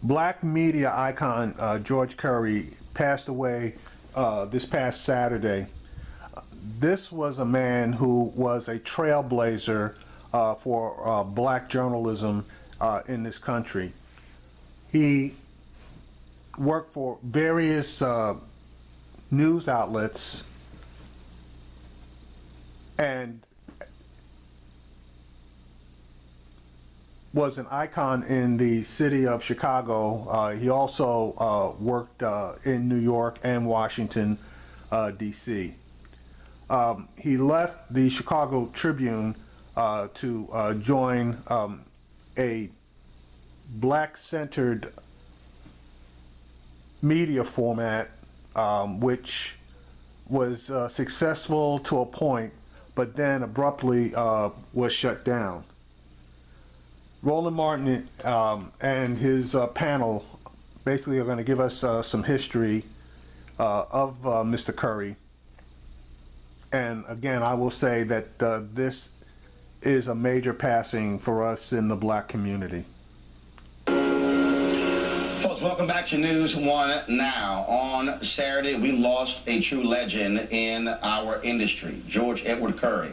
Black media icon George Curry passed away this past Saturday. This was a man who was a trailblazer for black journalism in this country. He worked for various news outlets and was an icon in the city of Chicago. He also worked in New York and Washington, D.C. He left the Chicago Tribune to join a black-centered media format which was successful to a point, but then abruptly was shut down. Roland Martin and his panel basically are going to give us some history of Mr. Curry. And again, I will say that this is a major passing for us in the black community. Folks, welcome back to News One Now. On Saturday, we lost a true legend in our industry. George Edward Curry,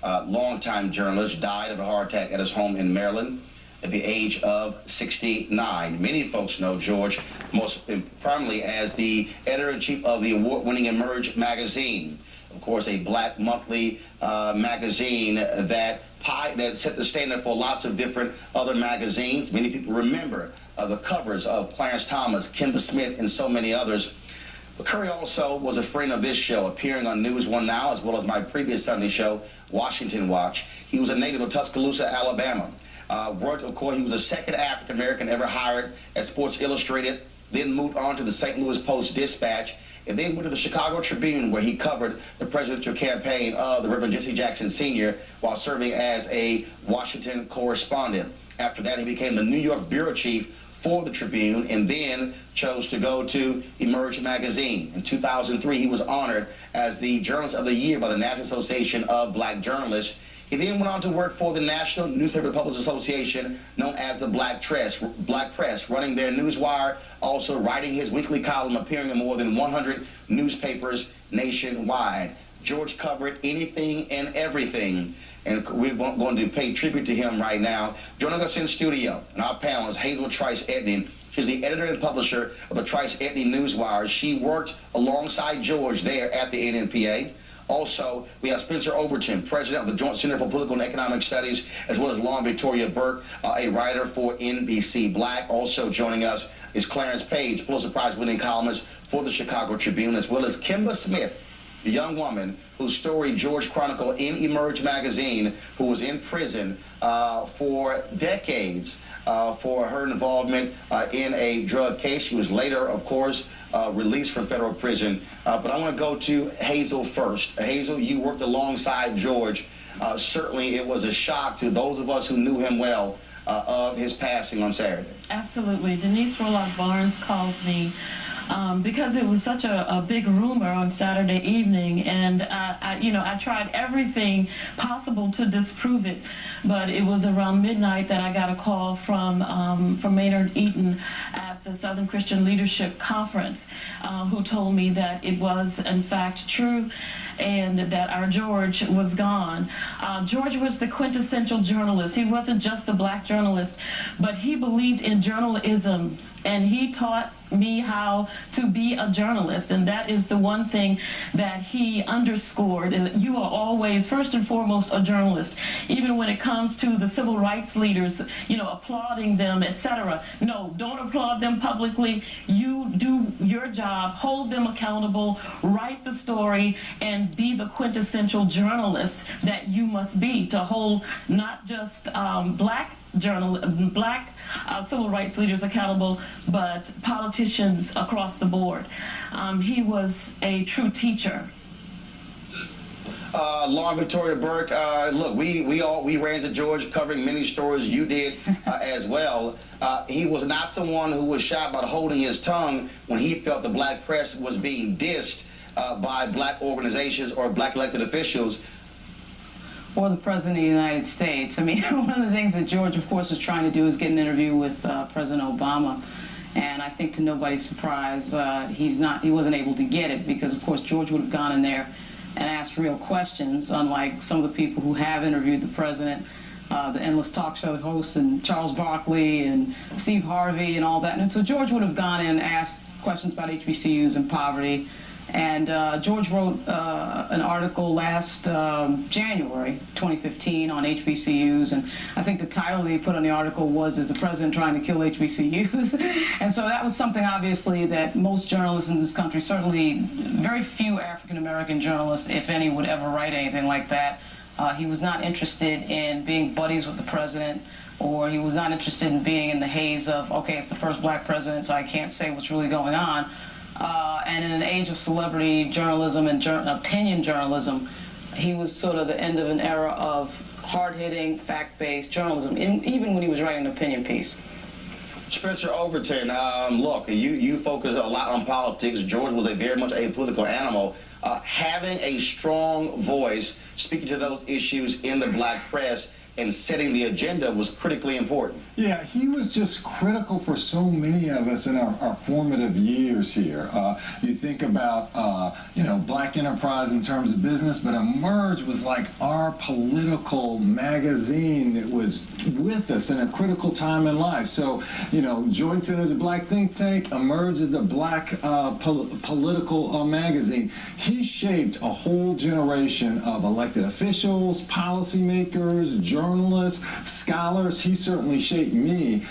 longtime journalist, died of a heart attack at his home in Maryland at the age of 69. Many folks know George most prominently as the editor-in-chief of the award-winning Emerge magazine. Of course, a black monthly magazine that set the standard for lots of different other magazines. Many people remember the covers of Clarence Thomas, Kima Smith, and so many others. But Curry also was a friend of this show, appearing on News One Now, as well as my previous Sunday show, Washington Watch. He was a native of Tuscaloosa, Alabama. Worked, of course, he was the second African-American ever hired at Sports Illustrated, then moved on to the St. Louis Post-Dispatch, and then went to the Chicago Tribune, where he covered the presidential campaign of the Reverend Jesse Jackson Sr. while serving as a Washington correspondent. After that, he became the New York bureau chief for the Tribune and then chose to go to Emerge magazine. In 2003, he was honored as the Journalist of the Year by the National Association of Black Journalists. He then went on to work for the National Newspaper Publishers Association, known as the Black Press, running their newswire, also writing his weekly column, appearing in more than 100 newspapers nationwide. George covered anything and everything, and we're going to pay tribute to him right now. Joining us in studio, and our panel is Hazel Trice-Edney. She's the editor and publisher of the Trice-Edney Newswire. She worked alongside George there at the NNPA. Also, we have Spencer Overton, president of the Joint Center for Political and Economic Studies, as well as Lauren Victoria Burke, a writer for NBC Black. Also joining us is Clarence Page, Pulitzer Prize-winning columnist for the Chicago Tribune, as well as Kima Smith, the young woman whose story George chronicled in Emerge magazine, who was in prison for decades for her involvement in a drug case. She was later, of course, released from federal prison. But I want to go to Hazel first. Hazel, you worked alongside George. Certainly it was a shock to those of us who knew him well of his passing on Saturday. Absolutely. Denise Roloff Barnes called me because it was such a big rumor on Saturday evening, and I tried everything possible to disprove it, but it was around midnight that I got a call from Maynard Eaton at the Southern Christian Leadership Conference, who told me that it was in fact true and that our George was gone. George was the quintessential journalist. He wasn't just the black journalist, but he believed in journalism, and he taught me how to be a journalist, and that is the one thing that he underscored, is that you are always first and foremost a journalist. Even when it comes to the civil rights leaders, applauding them, etc. No, don't applaud them publicly. You do your job, hold them accountable, write the story, and be the quintessential journalist that you must be, to hold not just black civil rights leaders accountable, but politicians across the board. He was a true teacher. Lauren Victoria Burke, look, we ran to George covering many stories. You did as well. He was not someone who was shy about holding his tongue when he felt the black press was being dissed by black organizations or black elected officials. Or the President of the United States. I mean, one of the things that George, of course, was trying to do is get an interview with President Obama. And I think to nobody's surprise, he wasn't able to get it because, of course, George would have gone in there and asked real questions, unlike some of the people who have interviewed the president, the endless talk show hosts and Charles Barkley and Steve Harvey and all that. And so George would have gone in and asked questions about HBCUs and poverty. And George wrote an article last January 2015 on HBCUs, and I think the title that he put on the article was "Is the President Trying to Kill HBCUs?" And so that was something, obviously, that most journalists in this country, certainly very few African-American journalists, if any, would ever write anything like that. He was not interested in being buddies with the president, or he was not interested in being in the haze of, okay, it's the first black president, so I can't say what's really going on. And in an age of celebrity journalism and opinion journalism, he was sort of the end of an era of hard-hitting, fact-based journalism, even when he was writing an opinion piece. Spencer Overton, look, you focus a lot on politics. George was very much a political animal. Having a strong voice, speaking to those issues in the black press, and setting the agenda was critically important. Yeah, he was just critical for so many of us in our formative years here. You think about, Black Enterprise in terms of business, but Emerge was like our political magazine that was with us in a critical time in life. So, Joint Center is a black think tank, Emerge is the black political magazine. He shaped a whole generation of elected officials, policymakers, journalists, scholars. He certainly shaped me.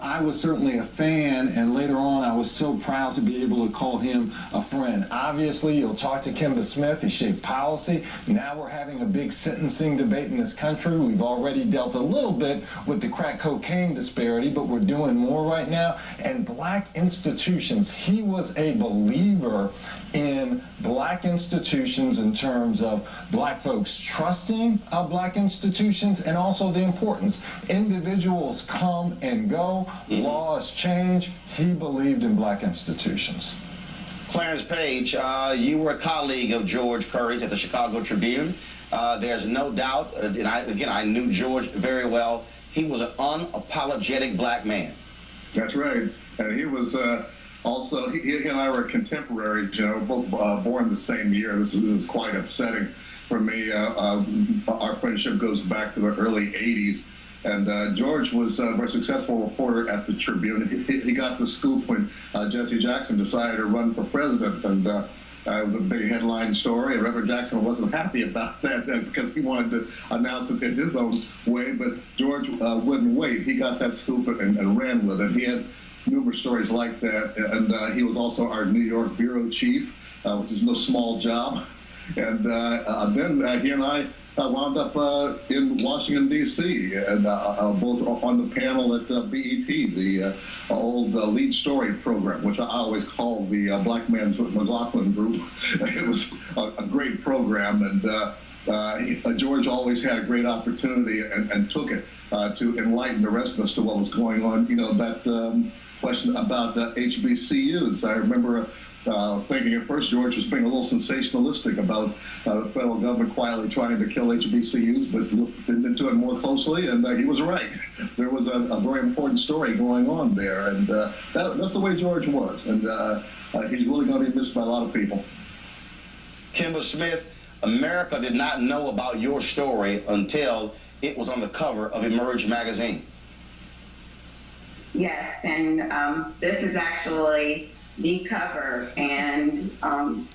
I was certainly a fan, and later on I was so proud to be able to call him a friend. Obviously, you'll talk to Kima Smith. He shaped policy. Now we're having a big sentencing debate in this country. We've already dealt a little bit with the crack cocaine disparity, but we're doing more right now. And black institutions, he was a believer in black institutions in terms of black folks trusting black institutions, and also the importance. Individuals come and go, laws change. He believed in black institutions. Clarence Page, you were a colleague of George Curry's at the Chicago Tribune. There's no doubt, and I knew George very well. He was an unapologetic black man. That's right. And he was also, he and I were contemporaries, both born the same year. This was quite upsetting for me. Our friendship goes back to the early 80s. And George was a very successful reporter at the Tribune. He got the scoop when Jesse Jackson decided to run for president. And it was a big headline story. And Reverend Jackson wasn't happy about that because he wanted to announce it in his own way. But George wouldn't wait. He got that scoop and ran with it. He had numerous stories like that. And he was also our New York bureau chief, which is no small job. And then he and I wound up in Washington, D.C., and both on the panel at BET, the old lead story program, which I always called the Black Man's McLaughlin Group. It was a great program, and George always had a great opportunity and took it to enlighten the rest of us to what was going on. That question about HBCUs. I remember thinking at first George was being a little sensationalistic about the federal government quietly trying to kill HBCUs, but looked into it more closely, and he was right. There was a very important story going on there, and that's the way George was, and he's really going to be missed by a lot of people. Kima Smith, America did not know about your story until it was on the cover of Emerge magazine. Yes, and this is actually the cover, and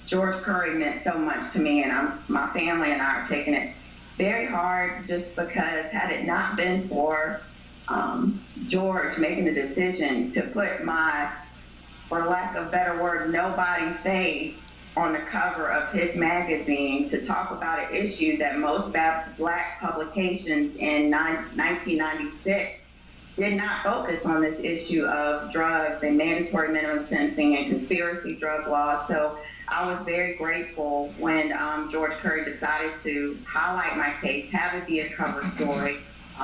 George Curry meant so much to me, and my family and I are taking it very hard, just because had it not been for George making the decision to put my, for lack of a better word, nobody's face on the cover of his magazine to talk about an issue that most black publications in 1996 did not focus on, this issue of drugs and mandatory minimum sentencing and conspiracy drug laws. So I was very grateful when George Curry decided to highlight my case, have it be a cover story.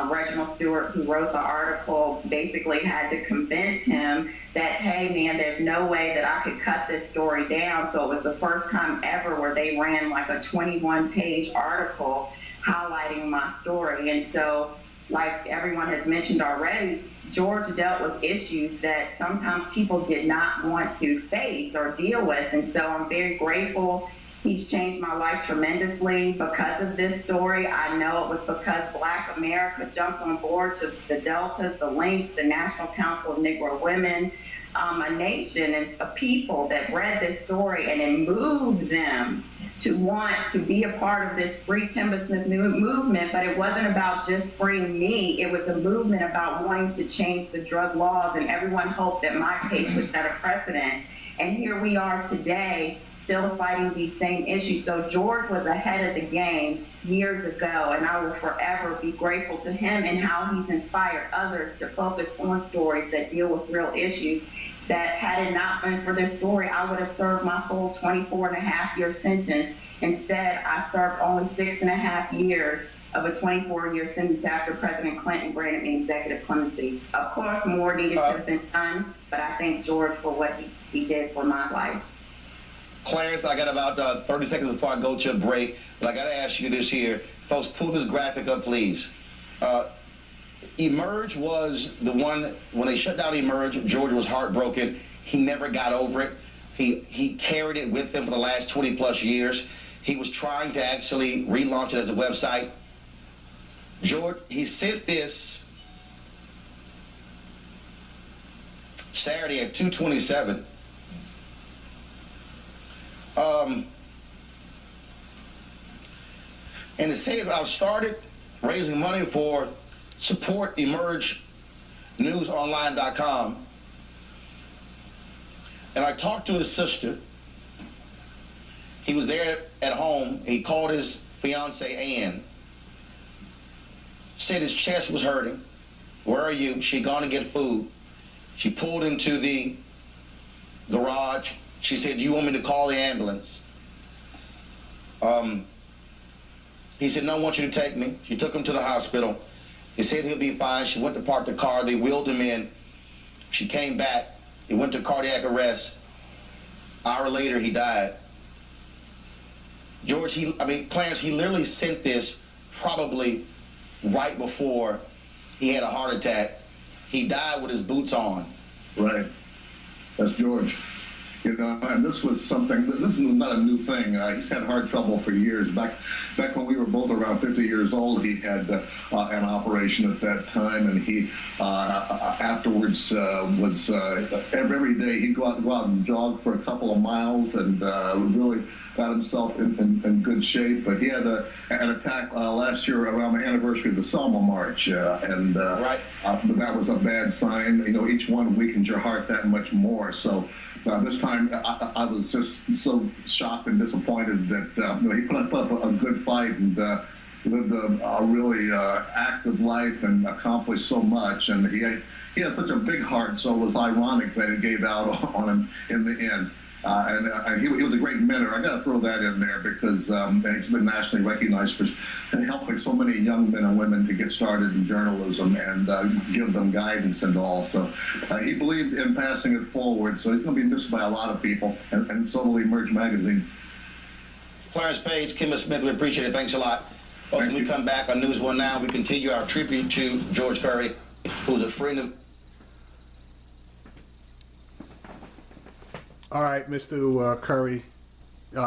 Reginald Stewart, who wrote the article, basically had to convince him that, hey man, there's no way that I could cut this story down. So it was the first time ever where they ran like a 21-page article highlighting my story. And so, like everyone has mentioned already, George dealt with issues that sometimes people did not want to face or deal with. And so I'm very grateful. He's changed my life tremendously because of this story. I know it was because Black America jumped on board, just the Deltas, the Links, the National Council of Negro Women, a nation and a people that read this story, and it moved them to want to be a part of this Free Kima Smith movement. But it wasn't about just freeing me. It was a movement about wanting to change the drug laws, and everyone hoped that my case would set a precedent. And here we are today, still fighting these same issues. So George was ahead of the game years ago, and I will forever be grateful to him and how he's inspired others to focus on stories that deal with real issues. That had it not been for this story, I would have served my full 24-and-a-half-year sentence. Instead, I served only 6.5 years of a 24-year sentence after President Clinton granted me executive clemency. Of course, more needed to have been done, but I thank George for what he did for my life. Clarence, I got about 30 seconds before I go to a break, but I got to ask you this here. Folks, pull this graphic up, please. Emerge was the one, when they shut down Emerge, George was heartbroken. He never got over it. He carried it with him for the last 20 plus years. He was trying to actually relaunch it as a website. George, he sent this Saturday at 2:27. And it says, I've started raising money for support emergenewsonline.com. And I talked to his sister. He was there at home. He called his fiance, Ann. Said his chest was hurting. Where are you? She'd gone to get food. She pulled into the garage. She said, do you want me to call the ambulance? He said, no, I want you to take me. She took him to the hospital. He said he'll be fine. She went to park the car. They wheeled him in. She came back. He went to cardiac arrest. An hour later, he died. George, Clarence, he literally sent this probably right before he had a heart attack. He died with his boots on. Right. That's George. You know, and this was something, this is not a new thing. He's had heart trouble for years. Back when we were both around 50 years old, he had an operation at that time, and he afterwards was every day he'd go out and jog for a couple of miles, and really got himself in good shape. But he had an attack last year around the anniversary of the Selma March, and right. But that was a bad sign. You know, each one weakens your heart that much more. So this time, I was just so shocked and disappointed that you know, he put up a good fight and lived a really active life and accomplished so much. And he had such a big heart, so it was ironic that it gave out on him in the end. And he was a great mentor. I got to throw that in there because he's been nationally recognized for helping so many young men and women to get started in journalism and give them guidance and all. So he believed in passing it forward. So he's going to be missed by a lot of people, and so will Emerge magazine. Clarence Page, Kima Smith, we appreciate it. Thanks a lot. Folks, when we come back on News One Now, we continue our tribute to George Curry, who's a friend of... All right, Mr. Curry,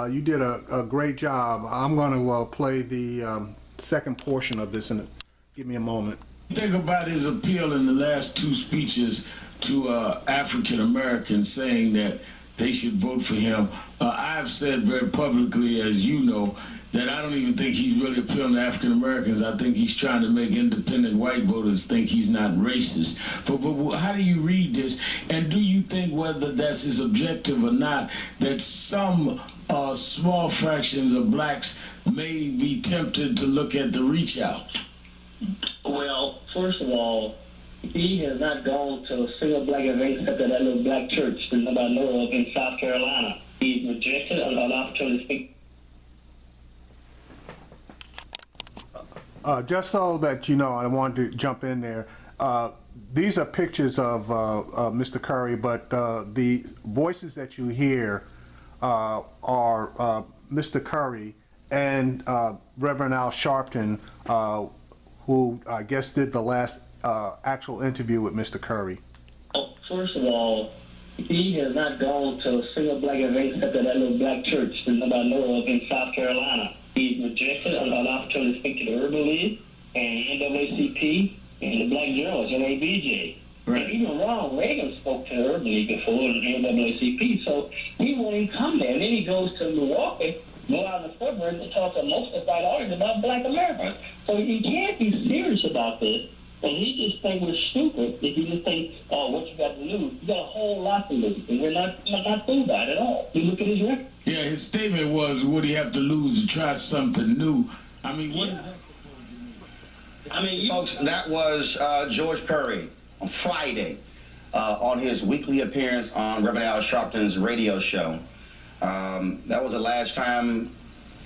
you did a great job. I'm going to play the second portion of this, and give me a moment. Think about his appeal in the last two speeches to African Americans, saying that they should vote for him. I've said very publicly, as you know, that I don't even think he's really appealing to African Americans. I think he's trying to make independent white voters think he's not racist. But how do you read this? And do you think, whether that's his objective or not, that some small fractions of blacks may be tempted to look at the reach out? Well, first of all, he has not gone to a single black event except at that little black church that nobody knows of in South Carolina. He's rejected an opportunity to speak. Just so that you know, I wanted to jump in there. These are pictures of Mr. Curry, but the voices that you hear are Mr. Curry and Reverend Al Sharpton, who I guess did the last actual interview with Mr. Curry? First of all, he has not gone to a single black event except at that little black church that nobody know of in South Carolina. He's rejected an opportunity to speak to the Urban League and NAACP and the Black Journalists, NABJ. Right. And even Ronald Reagan spoke to the Urban League before and NAACP, so he won't even come there. And then he goes to Milwaukee, go out in the suburbs and talk to most of the white audience about black Americans. So he can't be serious about this. And he just think we're stupid if you just think, oh, what you got to lose? You got a whole lot to lose. And we're not through that at all. You look at his record. Yeah, his statement was, what do you have to lose to try something new? I mean, what is that supposed to mean? I mean, Folks, that was George Curry on Friday on his weekly appearance on Reverend Al Sharpton's radio show. That was the last time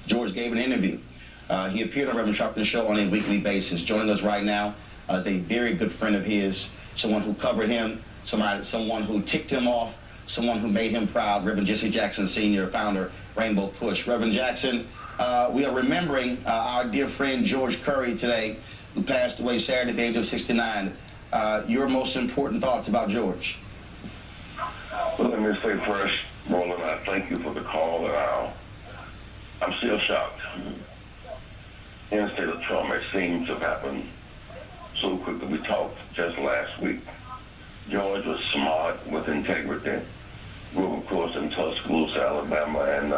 George gave an interview. He appeared on Reverend Sharpton's show on a weekly basis. Joining us right now is a very good friend of his, someone who covered him, someone who ticked him off, someone who made him proud, Reverend Jesse Jackson Sr., founder, Rainbow Push. Reverend Jackson, we are remembering our dear friend George Curry today, who passed away Saturday at the age of 69. Your most important thoughts about George? Well, let me say first, Roland, I thank you for the call, and I'm still shocked. In the state of trauma, it seems to have happened so quickly. We talked just last week. George was smart, with integrity, grew up, of course, in Tuscaloosa, Alabama, and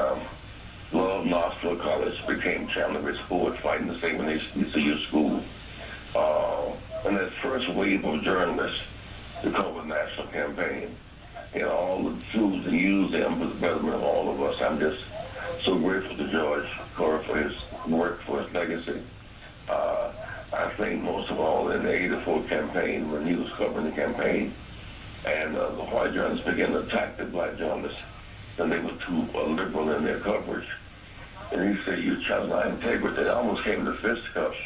loved Knoxville College, became champion of sports, fighting to save an HBCU school. And that first wave of journalists to cover the national campaign, and all the tools to use them for the betterment of all of us. I'm just so grateful to George Curry for his work, for his legacy. I think most of all in the 84 campaign, when he was covering the campaign, and the white journalists began to attack the black journalists, and they were too liberal in their coverage. And he said, you challenge my integrity. It almost came to fisticuffs.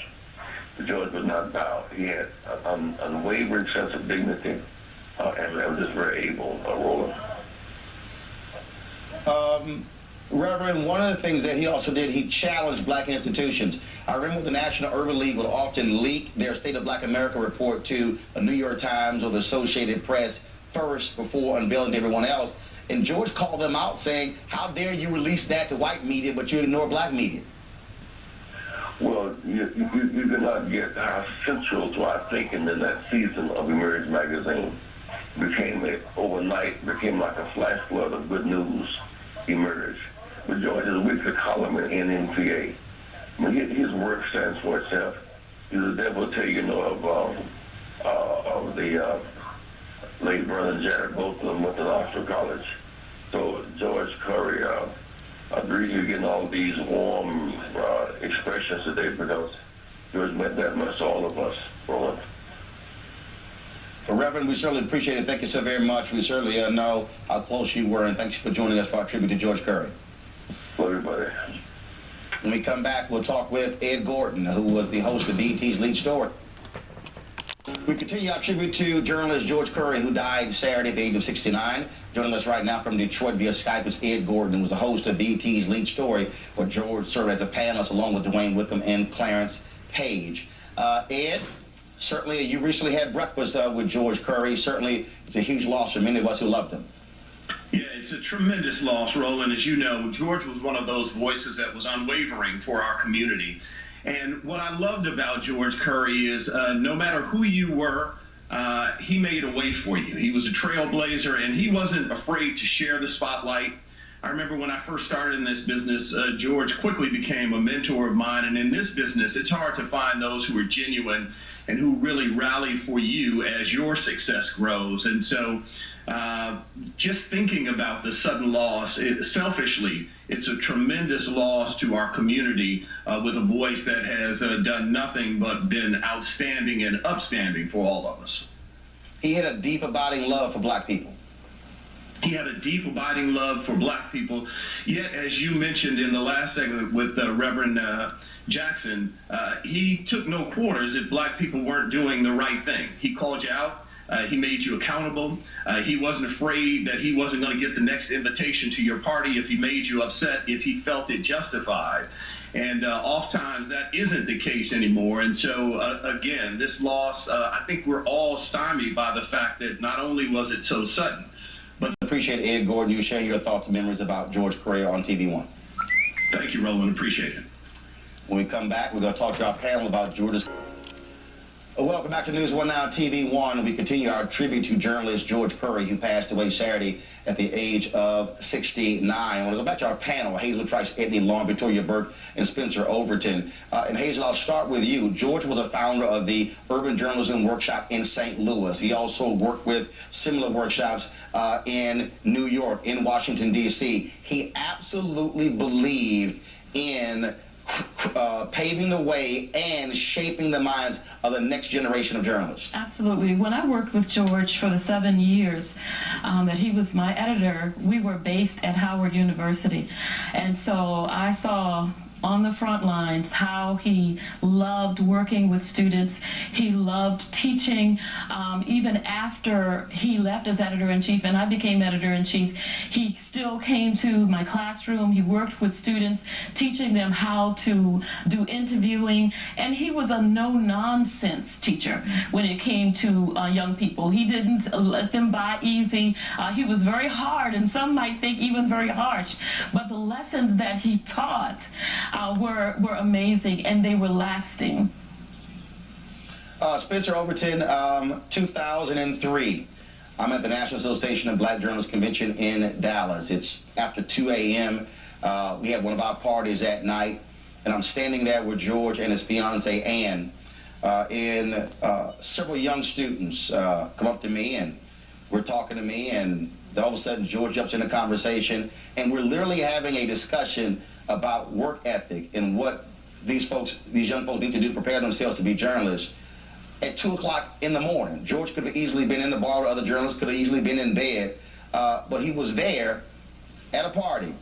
But George would not bow. He had an unwavering sense of dignity, and was just very able, Roland. Reverend, one of the things that he also did, he challenged black institutions. I remember the National Urban League would often leak their State of Black America report to the New York Times or the Associated Press first before unveiling to everyone else. And George called them out saying, how dare you release that to white media, but you ignore black media? Well, you did not get how central to our thinking in that season of Emerge magazine. Overnight became like a flash flood of good news emerged. But George's weekly column in NNPA, I mean, his work stands for itself. He's a devotee, of the late Vernon Jarrett. Both of them went to Knoxville College. So George Curry, I agree you're getting all these warm expressions today because George meant that much to all of us, Roland. Well, Reverend, we certainly appreciate it. Thank you so very much. We certainly know how close you were, and thanks for joining us for our tribute to George Curry. Well, everybody. When we come back, we'll talk with Ed Gordon, who was the host of BET's Lead Story. We continue our tribute to journalist George Curry, who died Saturday at the age of 69. Joining us right now from Detroit via Skype is Ed Gordon, who was the host of BET's Lead Story, where George served as a panelist along with Dwayne Wickham and Clarence Page. Ed, certainly you recently had breakfast with George Curry. Certainly it's a huge loss for many of us who loved him. Yeah, it's a tremendous loss, Roland. As you know, George was one of those voices that was unwavering for our community. And what I loved about George Curry is no matter who you were, he made a way for you. He was a trailblazer, and he wasn't afraid to share the spotlight. I remember when I first started in this business, George quickly became a mentor of mine. And in this business, it's hard to find those who are genuine and who really rally for you as your success grows. And so just thinking about the sudden loss, selfishly, it's a tremendous loss to our community with a voice that has done nothing but been outstanding and upstanding for all of us. He had a deep, abiding love for black people. He had a deep, abiding love for black people. Yet, as you mentioned in the last segment with Reverend Jackson, he took no quarters if black people weren't doing the right thing. He called you out. He made you accountable. He wasn't afraid that he wasn't going to get the next invitation to your party if he made you upset, if he felt it justified. And oftentimes that isn't the case anymore. And so, again, this loss, I think we're all stymied by the fact that not only was it so sudden, but Appreciate Ed Gordon, you sharing your thoughts and memories about George Curry on TV One. thank you, Roland. Appreciate it. When we come back, we're going to talk to our panel about George's. Welcome back to News One Now TV One. We continue our tribute to journalist George Curry, who passed away Saturday at the age of 69. I want to go back to our panel: Hazel Trice, Edney Long, Victoria Burke, and Spencer Overton. And Hazel, I'll start with you. George was a founder of the Urban Journalism Workshop in St. Louis. He also worked with similar workshops in New York, in Washington, D.C. He absolutely believed in paving the way and shaping the minds of the next generation of journalists. Absolutely. When I worked with George for the 7 years that he was my editor, we were based at Howard University. And so I saw on the front lines how he loved working with students. He loved teaching. Even after he left as editor-in-chief and I became editor-in-chief, he still came to my classroom. He worked with students, teaching them how to do interviewing. And he was a no-nonsense teacher when it came to young people. He didn't let them by easy. He was very hard, and some might think even very harsh. But the lessons that he taught were amazing, and they were lasting. Spencer Overton, 2003. I'm at the National Association of Black Journalists Convention in Dallas. It's after 2 a.m. We had one of our parties at night, and I'm standing there with George and his fiancee Ann, and several young students come up to me, and we're talking to me, and then all of a sudden George jumps in the conversation, and we're literally having a discussion about work ethic and what these young folks need to do to prepare themselves to be journalists. At 2 o'clock in the morning, George could have easily been in the bar with other journalists, could have easily been in bed, but he was there at a party,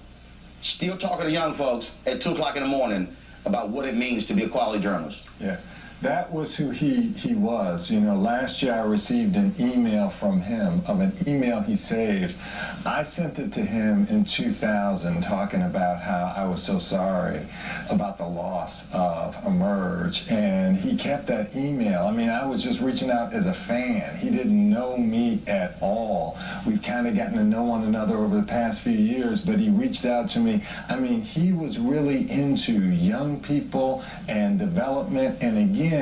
still talking to young folks at 2 o'clock in the morning about what it means to be a quality journalist. Yeah. That was who he was. You know, last year I received an email from him of an email he saved. I sent it to him in 2000 talking about how I was so sorry about the loss of Emerge, and he kept that email. I mean, I was just reaching out as a fan. He didn't know me at all. We've kind of gotten to know one another over the past few years, but he reached out to me. I mean, he was really into young people and development, and again,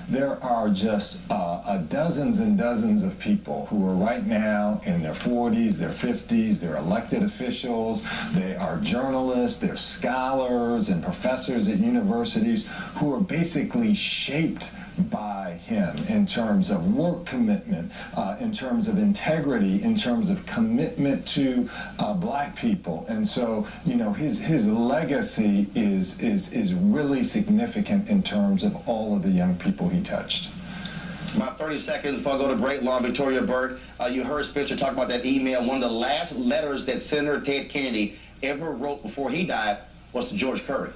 there are just dozens and dozens of people who are right now in their 40s, their 50s, they're elected officials, they are journalists, they're scholars and professors at universities who are basically shaped by him in terms of work commitment, in terms of integrity, in terms of commitment to black people. And so, you know, his legacy is really significant in terms of all of the young people he touched. About 30 seconds before I go to break, Long Victoria Burke. You heard Spencer talk about that email. One of the last letters that Senator Ted Kennedy ever wrote before he died was to George Curry.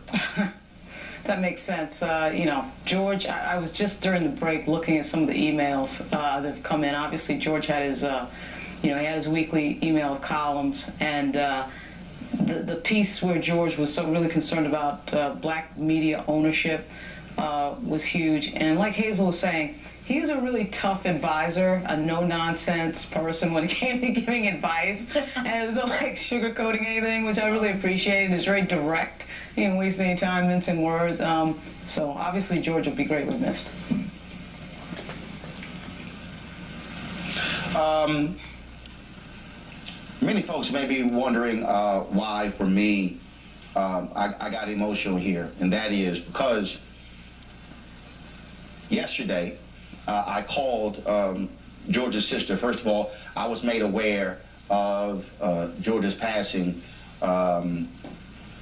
That makes sense. You know, George, I was just during the break looking at some of the emails that have come in. Obviously, George had his, you know, he had his weekly email columns, and the piece where George was so really concerned about black media ownership was huge. And like Hazel was saying, he's a really tough advisor, a no-nonsense person when it came to giving advice, and it wasn't like sugarcoating anything, which I really appreciated. It's very direct. He didn't waste any time mincing words. So obviously George will be greatly missed. Many folks may be wondering why, for me, I got emotional here, and that is because yesterday I called George's sister. First of all, I was made aware of George's passing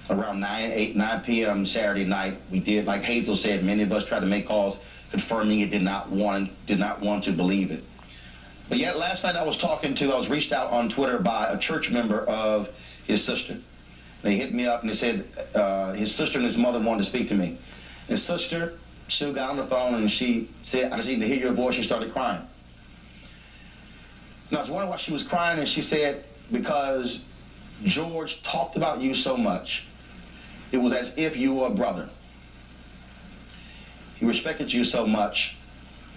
around 9 p.m. Saturday night. We did, like Hazel said, many of us tried to make calls confirming it, did not want to believe it. But yet last night I was reached out on Twitter by a church member of his sister. They hit me up and they said his sister and his mother wanted to speak to me. His sister, Sue, got on the phone and she said, "I just need to hear your voice." She started crying. And I was wondering why she was crying, and she said, because George talked about you so much. It was as if you were a brother. He respected you so much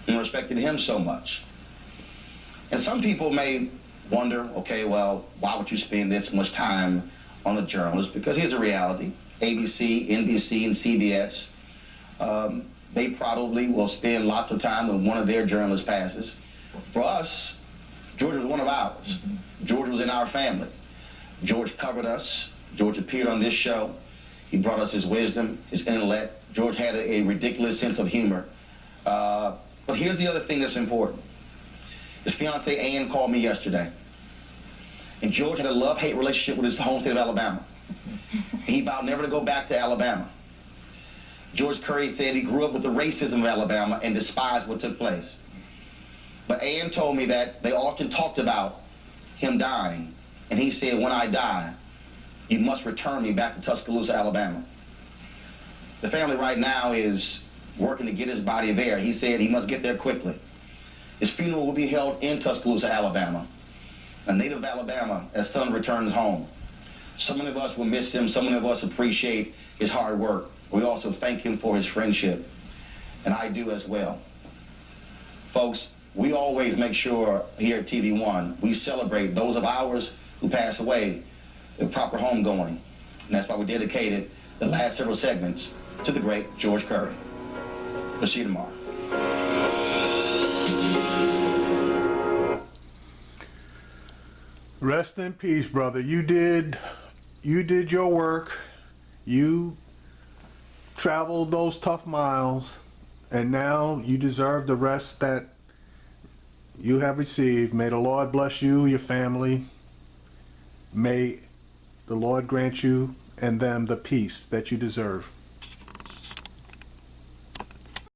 and respected him so much. And some people may wonder, okay, well, why would you spend this much time on a journalist? Because here's the reality. ABC, NBC, and CBS, they probably will spend lots of time when one of their journalists passes. For us, George was one of ours. George was in our family. George covered us. George appeared on this show. He brought us his wisdom, his intellect. George had a ridiculous sense of humor. But here's the other thing that's important. His fiancée, Ann, called me yesterday. And George had a love-hate relationship with his home state of Alabama. He vowed never to go back to Alabama. George Curry said he grew up with the racism of Alabama and despised what took place. But Ann told me that they often talked about him dying. And he said, when I die, you must return me back to Tuscaloosa, Alabama. The family right now is working to get his body there. He said he must get there quickly. His funeral will be held in Tuscaloosa, Alabama, a native Alabama, as son returns home. So many of us will miss him. So many of us appreciate his hard work. We also thank him for his friendship, and I do as well. Folks, we always make sure here at TV1, we celebrate those of ours who pass away with proper homegoing. And that's why we dedicated the last several segments to the great George Curry. We'll see you tomorrow. Rest in peace, brother. You did your work. You traveled those tough miles, and now you deserve the rest that you have received. May the Lord bless you, your family. May the Lord grant you and them the peace that you deserve.